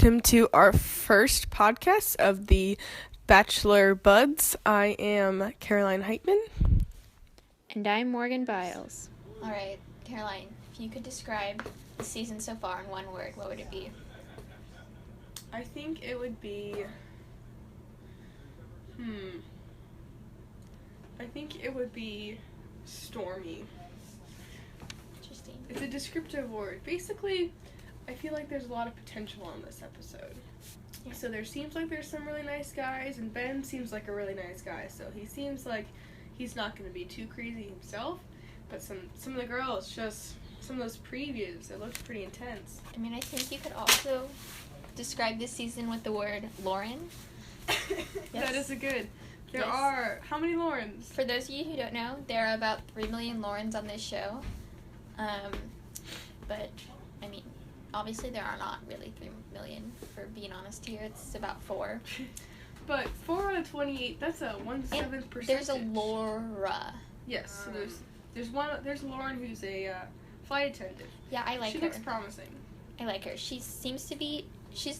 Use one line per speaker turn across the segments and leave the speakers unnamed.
welcome to our first podcast of the Bachelor Buds. I am Caroline Heitmann.
And I'm Morgan Biles.
All right, Caroline, if you could describe the season so far in one word, what would it be?
I think it would be... I think it would be stormy.
Interesting.
It's a descriptive word. Basically, I feel like there's a lot of potential on this episode.
Yeah.
So there seems like there's some really nice guys, and Ben seems like a really nice guy. So he seems like he's not going to be too crazy himself. But some of the girls, just some of those previews, it looks pretty intense.
I mean, I think you could also describe this season with the word Lauren. Yes.
That is a good. There
Yes.
are, how many Laurens?
For those of you who don't know, there are about 3 million Laurens on this show. But, I mean, obviously there are not really 3 million, for being honest here. It's about 4.
But 4 out of 28, that's a 1/7 percentage.
There's a Laura.
Yes, so there's Lauren who's a flight attendant.
Yeah, I like her.
She looks promising.
I like her. She's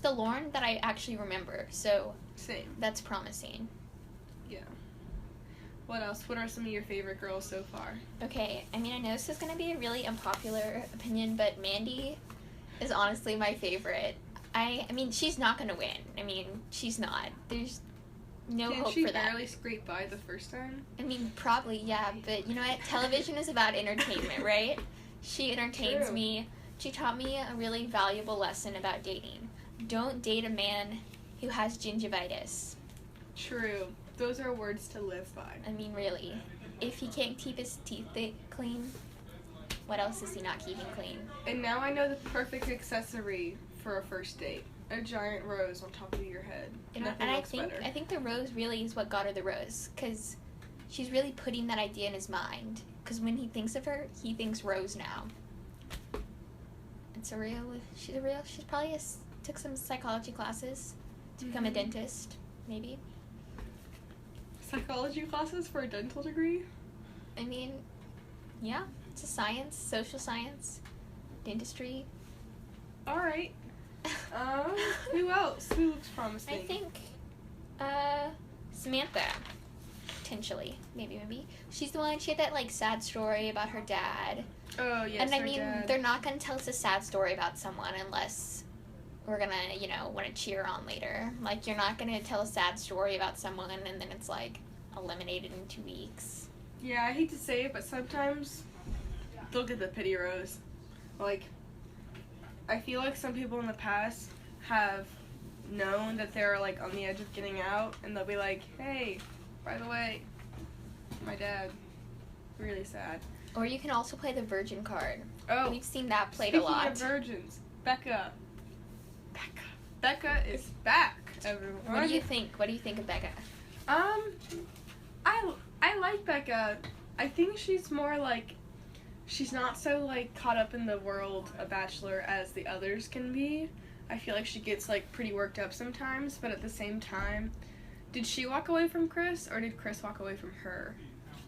the Lauren that I actually remember, so
Same.
that's promising.
Yeah. What else? What are some of your favorite girls so far?
Okay, I mean, I know this is going to be a really unpopular opinion, but Mandy is honestly my favorite. I mean, she's not going to win. I mean, she's not. There's no hope for that.
Did she barely scrape by the first time?
I mean, probably, yeah, but you know what? Television is about entertainment, right? She entertains
True.
me. She taught me a really valuable lesson about dating. Don't date a man who has gingivitis.
True. Those are words to live by.
I mean, really. If he can't keep his teeth clean, what else is he not keeping clean?
And now I know the perfect accessory for a first date. A giant rose on top of your head. Nothing looks better.
I think the rose really is what got her the rose, because she's really putting that idea in his mind. Because when he thinks of her, he thinks rose now. She's probably took some psychology classes to become a dentist, maybe.
Psychology classes for a dental degree?
I mean, yeah, it's a science, social science, dentistry.
All right. Who else? Who looks promising?
I think, Samantha, potentially, maybe. She's the one, she had that, sad story about her dad.
Oh, yes,
And I
her
mean,
dad.
they're not going to tell us a sad story about someone unless we're going to, want to cheer on later. You're not going to tell a sad story about someone and then it's, eliminated in 2 weeks.
Yeah, I hate to say it, but sometimes they'll get the pity rose. I feel like some people in the past have known that they're, on the edge of getting out, and they'll be like, hey, by the way, my dad, really sad.
Or you can also play the virgin card.
Oh,
We've seen that played
speaking
a lot.
of virgins, Becca is back, everyone.
What do you think? What do you think of Becca?
I like Becca. I think she's more she's not so caught up in the world of Bachelor as the others can be. I feel like she gets pretty worked up sometimes, but at the same time, did she walk away from Chris or did Chris walk away from her?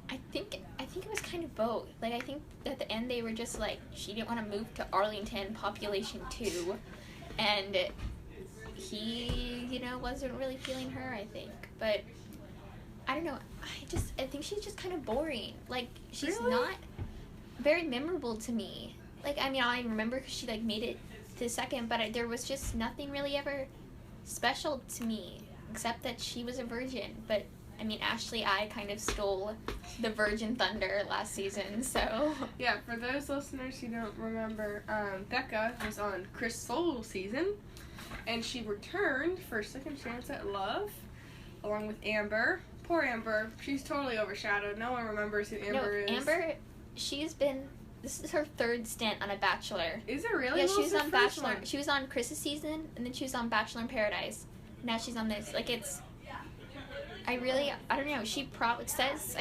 I think it was kind of both. I think at the end they were just she didn't want to move to Arlington, population 2, and he, wasn't really feeling her, I think. But I don't know. I think she's just kind of boring. She's
Really?
not very memorable to me. I remember because she made it to second, but there was just nothing really ever special to me except that she was a virgin. But Ashley I kind of stole the virgin thunder last season, so.
Yeah, for those listeners who don't remember, Becca was on Chris' solo season, and she returned for Second Chance at Love, along with Amber. Poor Amber. She's totally overshadowed. No one remembers who Amber is.
Amber, this is her 3rd stint on a Bachelor.
Is it really?
Yeah,
What
she
was
was
her
on
first
Bachelor.
one?
She was on Chris's season, and then she was on Bachelor in Paradise. Now she's on this. I don't know. She I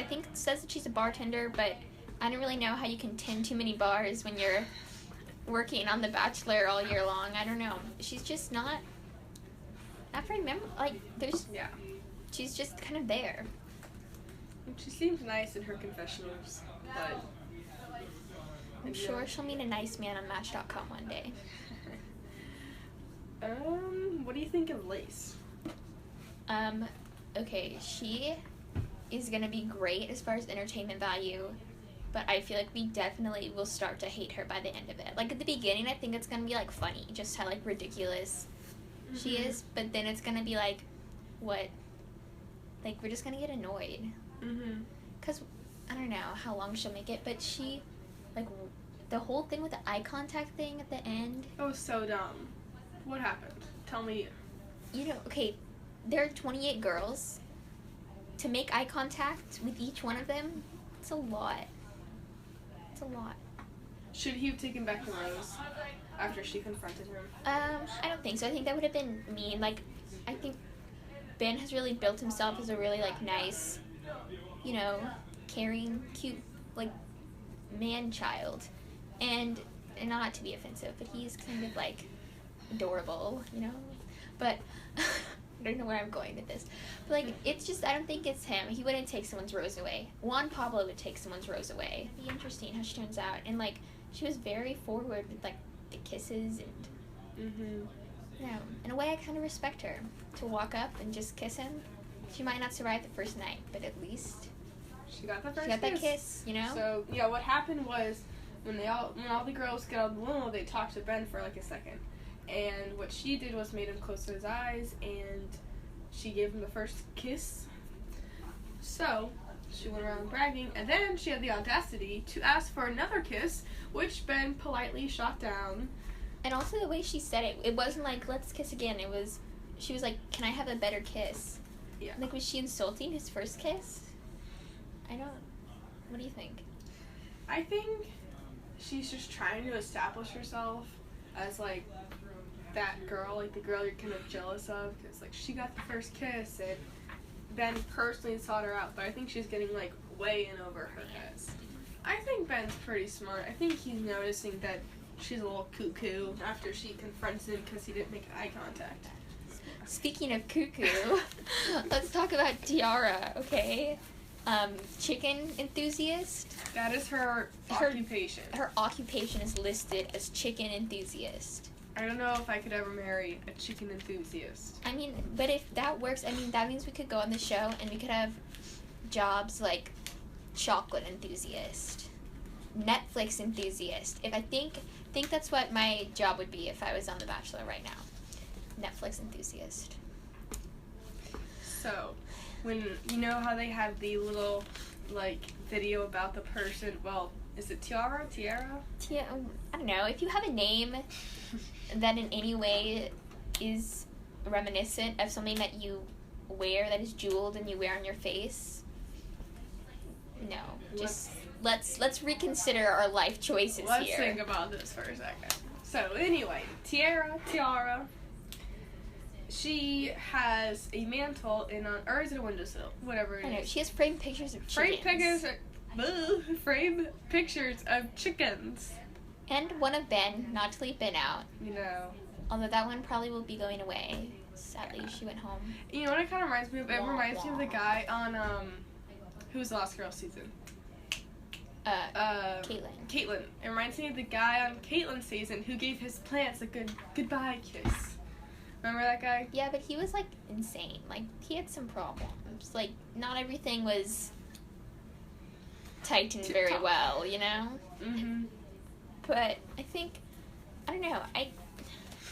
think it says that she's a bartender, but I don't really know how you can tend too many bars when you're working on The Bachelor all year long. I don't know. She's just not very
Yeah.
she's just kind of there.
She seems nice in her confessionals, but
I'm sure she'll meet a nice man on Match.com one day.
What do you think of Lace?
Okay, she is gonna be great as far as entertainment value, but I feel like we definitely will start to hate her by the end of it. Like, at the beginning, I think it's gonna be, like, funny, just how, like, ridiculous she is, but then it's gonna be, like, what? Like, we're just gonna get annoyed. Because, I don't know how long she'll make it, but she, like, the whole thing with the eye contact thing at the end.
Oh, so dumb. What happened? Tell me.
You know, okay, there are 28 girls. To make eye contact with each one of them, it's a lot. It's a lot.
Should he have taken back the rose after she confronted him?
I don't think so. I think that would have been mean. Like, I think Ben has really built himself as a really, like, nice, you know, caring, cute, like, man-child. And not to be offensive, but he's kind of, like, adorable, you know? But I don't know where I'm going with this. But, like, it's just, I don't think it's him. He wouldn't take someone's rose away. Juan Pablo would take someone's rose away. It'd be interesting how she turns out. And, like, she was very forward with, like, the kisses and, you know, in a way I kind of respect her. To walk up and just kiss him. She might not survive the first night, but at least
she got the first
she got that kiss, you know?
So, yeah, what happened was when all the girls got out of the limo, they talked to Ben for, like, a second. And what she did was made him close his eyes, and she gave him the first kiss. So, she went around bragging, and then she had the audacity to ask for another kiss, which Ben politely shot down.
And also the way she said it, it wasn't like, let's kiss again. It was, she was like, can I have a better kiss?
Yeah.
Like, was she insulting his first kiss? What do you think?
I think she's just trying to establish herself as, like, that girl, like the girl you're kind of jealous of, because, like, she got the first kiss, and Ben personally sought her out, but I think she's getting, like, way in over her head. I think Ben's pretty smart. I think he's noticing that she's a little cuckoo after she confronts him because he didn't make eye contact.
Speaking of cuckoo, let's talk about Tiara, okay? Chicken enthusiast.
That is her occupation.
Her occupation is listed as chicken enthusiast.
I don't know if I could ever marry a chicken enthusiast.
I mean, but if that works, I mean, that means we could go on the show and we could have jobs like chocolate enthusiast, Netflix enthusiast. If I think that's what my job would be if I was on The Bachelor right now. Netflix enthusiast.
So, when you know how they have the little, like, video about the person, well, is it Tiara?
I don't know. If you have a name that in any way is reminiscent of something that you wear that is jeweled and you wear on your face, no. Just let's reconsider our life choices here.
Let's think about this for a second. So anyway, Tiara, she has a mantle or is it a windowsill? Whatever it is.
I know. She has framed pictures of chickens.
Framed pictures of chickens.
And one of Ben, not to leave Ben out.
You know.
Although that one probably will be going away. Sadly, she went home.
You know what it kind of reminds me of? It reminds me of the guy on, who was the last girl season? Caitlyn. It reminds me of the guy on Caitlyn's season who gave his plants a goodbye kiss. Remember that guy?
Yeah, but he was, like, insane. Like, he had some problems. Like, not everything was tightened very well, you know? But I think, I don't know,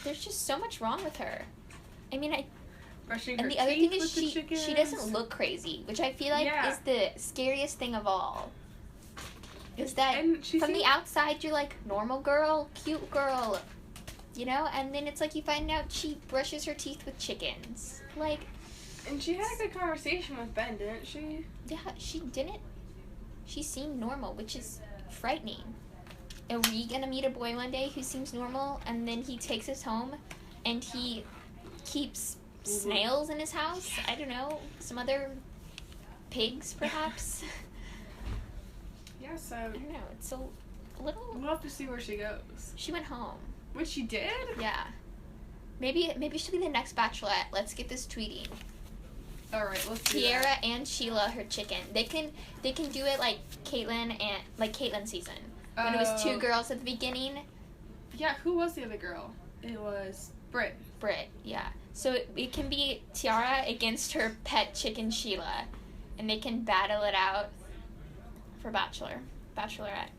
there's just so much wrong with her. I mean,
and
the other thing is she doesn't look crazy, which I feel like is the scariest thing of all. Is that from the outside you're like, normal girl, cute girl, you know? And then it's like you find out she brushes her teeth with chickens. Like...
And she had a good conversation with Ben, didn't she?
Yeah, she didn't. She seemed normal, which is frightening. Are we gonna meet a boy one day who seems normal, and then he takes us home, and he keeps snails in his house? I don't know. Some other pigs, perhaps?
Yeah, so...
I don't know. It's a little...
We'll have to see where she goes.
She went home.
What, she did?
Yeah. Maybe she'll be the next Bachelorette. Let's get this tweeting.
Alright, let's do
Tiara
that.
and Sheila, her chicken. They can do it like Caitlyn's season. When it was two girls at the beginning.
Yeah, who was the other girl? It was Britt,
yeah. So it can be Tiara against her pet chicken Sheila, and they can battle it out for Bachelorette.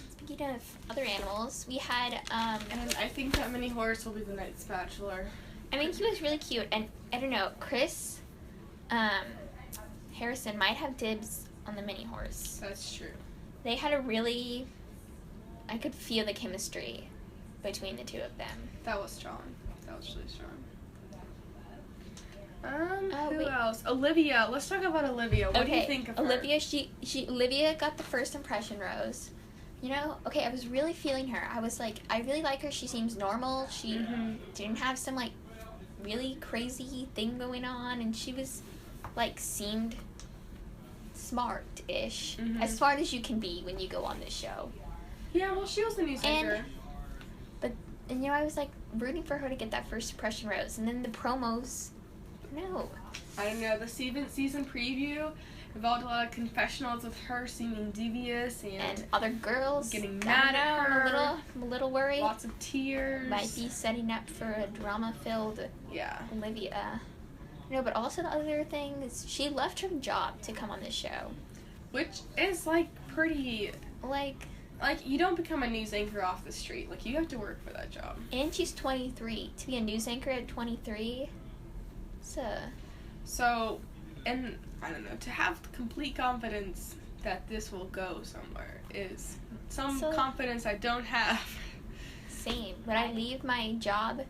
Speaking of other animals, we had
And I think that Mini Horse will be the next Bachelor.
I mean, he was really cute, and I don't know, Chris Harrison might have dibs on the Mini Horse.
That's true.
They had I could feel the chemistry between the two of them.
That was strong. That was really strong. Who
wait.
else? Olivia. Let's talk about Olivia. What do you think of her?
Olivia, Olivia got the first impression rose. You know, okay, I was really feeling her. I was like, I really like her. She seems normal. She didn't have some, like, really crazy thing going on. And she was, like, seemed smart-ish. As smart as you can be when you go on this show.
Yeah, well, she was the news anchor.
And, you know, I was, like, rooting for her to get that first impression rose. And then the promos, no.
I don't know. The season preview involved a lot of confessionals with her seeming devious and
other girls
getting mad at her.
I'm a little worried.
Lots of tears.
Might be setting up for a drama-filled Olivia. No, but also the other thing is she left her job to come on this show.
Which is, like, pretty...
Like,
you don't become a news anchor off the street. Like, you have to work for that job.
And she's 23. To be a news anchor at 23,
So, and, I don't know, to have complete confidence that this will go somewhere is some confidence I don't have.
Same. Would I leave my job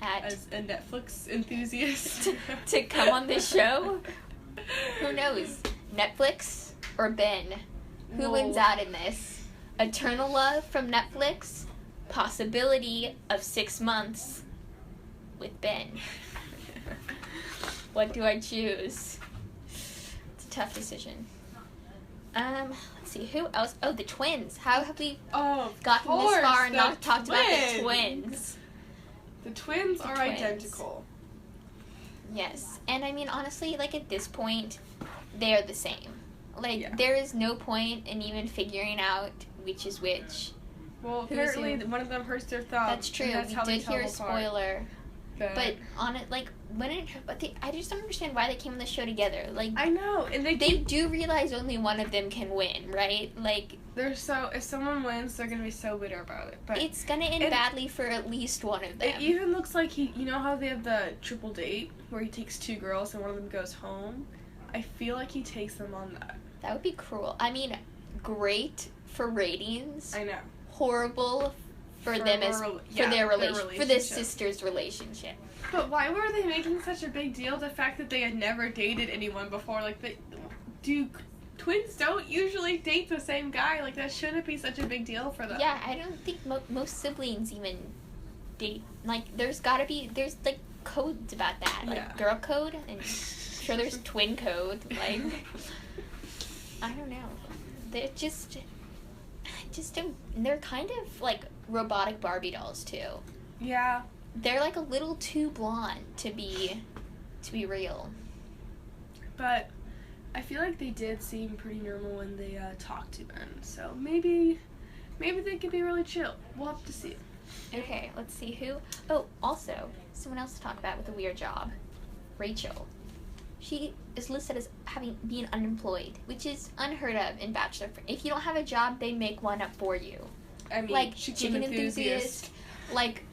as a Netflix enthusiast
to come on this show? Who knows? Netflix or Ben? Who wins out in this? Eternal Love from Netflix? Possibility of 6 months with Ben. What do I choose? It's a tough decision. Let's see, who else? Oh, the twins. How have we gotten this far and not talked about the twins?
The twins are identical.
Yes. And I mean, honestly, like, at this point, they're the same. Like, there is no point in even figuring out which is which.
Well, apparently one of them hurts their thumb.
That's true. We did hear a spoiler. But on it, like, I just don't understand why they came on the show together. Like,
I know, and they
do realize only one of them can win, right? Like,
if someone wins, they're gonna be so bitter about it. But
it's gonna end badly for at least one of them.
It even looks like you know how they have the triple date where he takes 2 girls and one of them goes home. I feel like he takes them on that.
That would be cruel. I mean, great for ratings.
I know.
Horrible for them for their sister's relationship.
But why were they making such a big deal of the fact that they had never dated anyone before? Like, twins don't usually date the same guy. Like, that shouldn't be such a big deal for them.
Yeah, I don't think most siblings even date. Like, there's like codes about that. Like, girl code, and I'm sure there's twin code. Like, I don't know. They're just don't. They're kind of like robotic Barbie dolls too.
Yeah.
They're like a little too blonde to be real.
But I feel like they did seem pretty normal when they talked to Ben. So maybe they could be really chill. We'll have to see.
Okay, let's see who. Oh, also someone else to talk about with a weird job. Rachel. She is listed as being unemployed, which is unheard of in Bachelor. If you don't have a job, they make one up for you.
I mean,
like chicken enthusiast. Like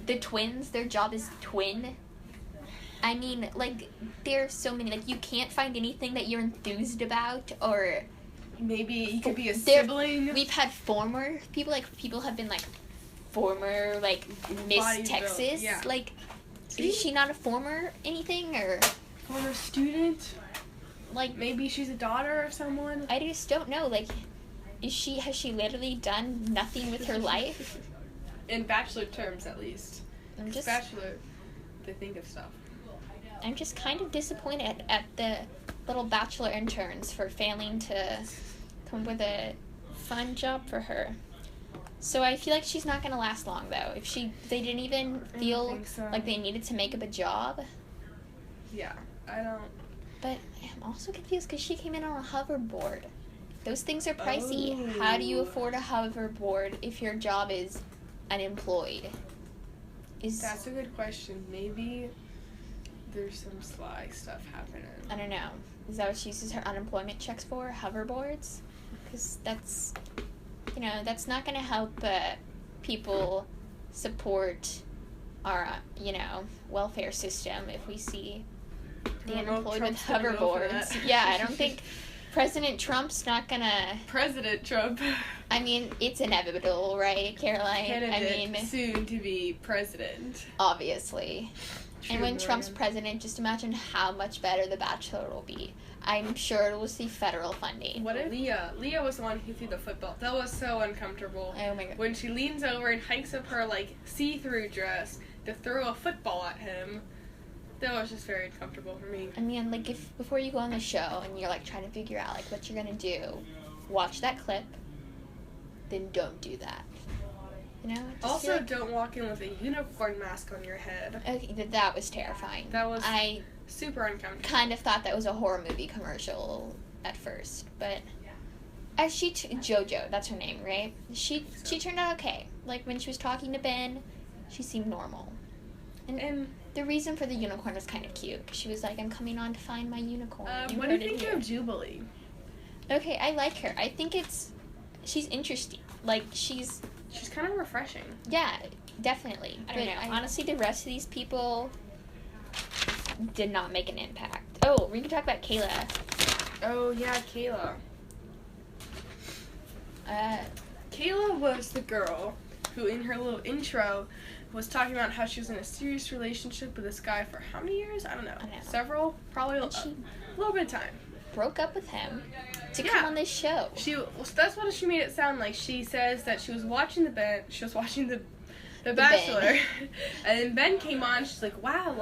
the twins, their job is twin. I mean, like, there's so many. Like, you can't find anything that you're enthused about, or
maybe you could be a sibling.
We've had former people. Like, people have been like former, like, Miss Texas.
Yeah.
Like, is she not a former anything, or
former student?
Like,
maybe she's a daughter of someone.
I just don't know. Like, has she literally done nothing with her life?
In Bachelor terms, at least. Bachelor, they think of stuff.
I'm just kind of disappointed at the little Bachelor interns for failing to come up with a fun job for her. So I feel like she's not going to last long, though. If they didn't even feel like they needed to make up a job.
Yeah, I don't.
But I'm also confused because she came in on a hoverboard. Those things are pricey. Oh. How do you afford a hoverboard if your job is unemployed?
That's a good question. Maybe there's some sly stuff happening.
I don't know. Is that what she uses her unemployment checks for? Hoverboards? Because that's, that's not going to help people support our, welfare system if we see the unemployed with hoverboards. Yeah, I don't think President Trump's not going to...
President Trump.
I mean, it's inevitable, right, Caroline?
Candidate soon to be president.
Obviously.
True,
and when
Morgan.
Trump's president, just imagine how much better The Bachelor will be. I'm sure it will see federal funding.
What if Leah was the one who threw the football? That was so uncomfortable.
Oh my god.
When she leans over and hikes up her see-through dress to throw a football at him, that was just very uncomfortable for me.
I mean, if before you go on the show and you're trying to figure out what you're gonna do, watch that clip. Then don't do that.
Also, don't walk in with a unicorn mask on your head.
Okay, that was terrifying.
That was
I
super uncomfortable.
kind of thought that was a horror movie commercial at first, but as JoJo, that's her name, right? She turned out okay. When she was talking to Ben, she seemed normal. And the reason for the unicorn was kind of cute. She was like, "I'm coming on to find my unicorn."
What do you think of Jubilee?
Okay, I like her. I think she's interesting.
She's kind of refreshing.
Yeah, definitely. I don't know. Honestly, the rest of these people did not make an impact. Oh, we can talk about Kayla.
Oh, yeah, Kayla. Kayla was the girl who, in her little intro, was talking about how she was in a serious relationship with this guy for how many years? I don't know. Several? Probably a little bit of time.
Broke up with him to come on this show.
That's what she made it sound like. She says that she was watching the Bachelor, and then Ben came on. She's like, "Wow,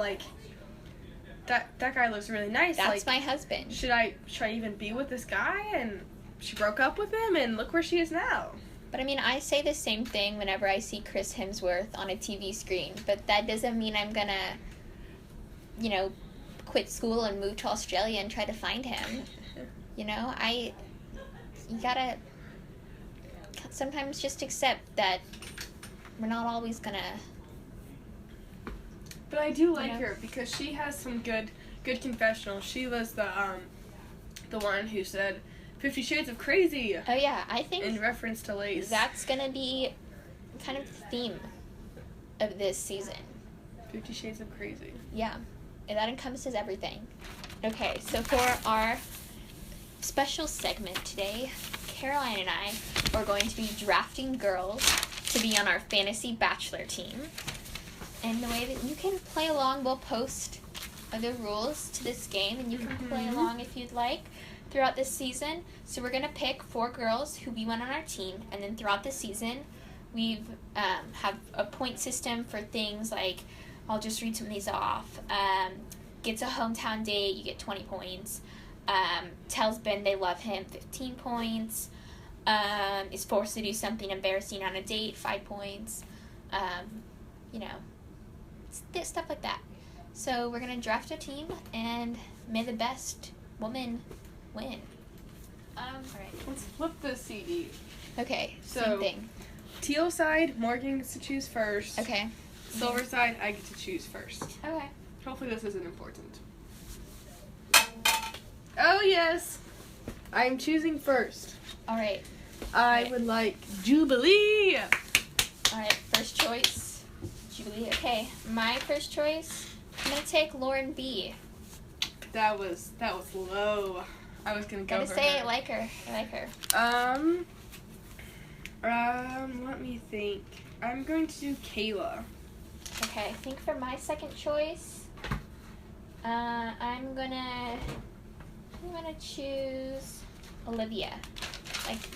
that guy looks really nice.
That's my husband.
Should I even be with this guy?" And she broke up with him, and look where she is now.
But I mean, I say the same thing whenever I see Chris Hemsworth on a TV screen. But that doesn't mean I'm gonna, quit school and move to Australia and try to find him. You gotta sometimes just accept that we're not always gonna.
But I do like her because she has some good confessionals. She was the one who said 50 Shades of Crazy.
Oh yeah, I think
in reference to Lace.
That's gonna be kind of the theme of this season.
50 Shades of Crazy.
Yeah. And that encompasses everything. Okay, so for our special segment today, Caroline and I are going to be drafting girls to be on our fantasy bachelor team. And the way that you can play along, we'll post the rules to this game, and you can play along if you'd like throughout this season. So we're going to pick 4 girls who we want on our team, and then throughout the season, we've have a point system for things like, I'll just read some of these off. Gets a hometown date, you get 20 points. Tells Ben they love him, 15 points. Is forced to do something embarrassing on a date, 5 points. Stuff like that. So we're going to draft a team, and may the best woman win. Alright.
Let's flip the CD.
Okay,
So,
same thing.
Teal side, Morgan gets to choose first.
Okay.
Silver side, I get to choose first.
Okay.
Hopefully this isn't important. Oh, yes. I'm choosing first.
Alright.
I would like Jubilee.
Alright, first choice. Jubilee. Okay, my first choice, I'm going to take Lauren B.
That was low. I was going to go
Gotta
for
say,
her.
I like her.
Let me think. I'm going to do Kayla.
Okay, I think for my second choice, I'm gonna choose Olivia.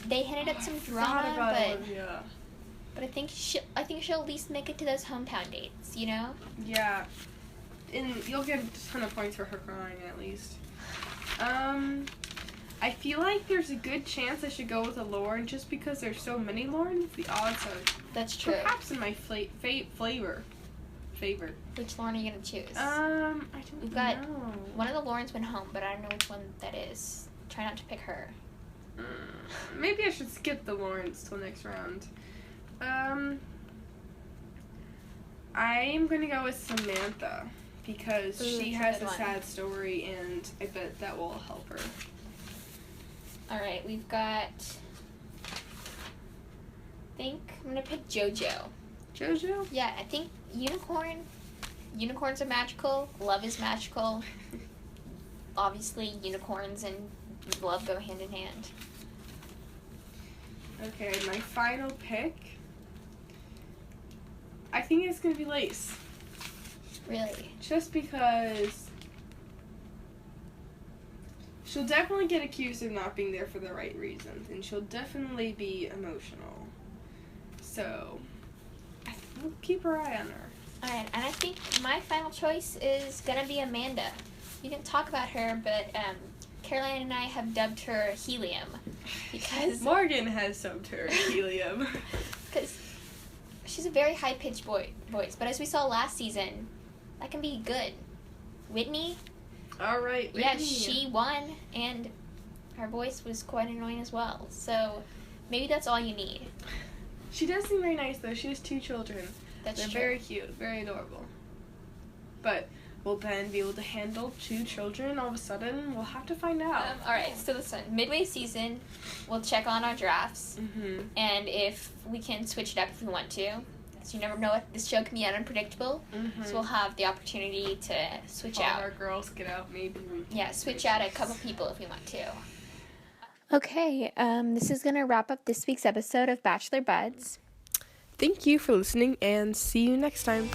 They hinted at some drama, but I think she'll at least make it to those hometown dates.
Yeah, and you'll get a ton of points for her crying at least. I feel like there's a good chance I should go with a Lauren just because there's so many Laurens. The odds are
that's true.
Perhaps in my favor.
Which Lauren are you gonna choose?
I don't
We've got
know.
one of the Laurens went home, but I don't know which one that is. Try not to pick her.
Maybe I should skip the Laurens till next round. I'm gonna go with Samantha because
Ooh,
she
that's a
has
good
a
one.
sad story, and I bet that will help her.
All right, we've got. I think I'm gonna pick JoJo.
JoJo?
Yeah, I think unicorns are magical. Love is magical. Obviously, unicorns and love go hand in hand.
Okay, my final pick. I think it's gonna be Lace.
Really?
Just because she'll definitely get accused of not being there for the right reasons, and she'll definitely be emotional. So, we'll keep our eye on her.
Alright, and I think my final choice is gonna be Amanda. We didn't talk about her, but Caroline and I have dubbed her Helium because
Morgan has subbed her Helium.
because she's a very high-pitched voice, but as we saw last season, that can be good. Whitney,
All right,
yeah,
Whitney.
she won, and her voice was quite annoying as well. So maybe that's all you need.
She does seem very nice, though. She has 2 children.
That's
They're
true.
very cute, very adorable. But will Ben be able to handle 2 children all of a sudden? We'll have to find out.
Alright, so listen, midway season, we'll check on our drafts,
Mm-hmm.
and if we can switch it up if we want to. So you never know what this show can be unpredictable.
Mm-hmm.
So we'll have the opportunity to switch
All
out.
our girls get out, maybe we can
Yeah, switch out a couple people if we want to.
Okay, this is going to wrap up this week's episode of Bachelor Buds.
Thank you for listening, and see you next time.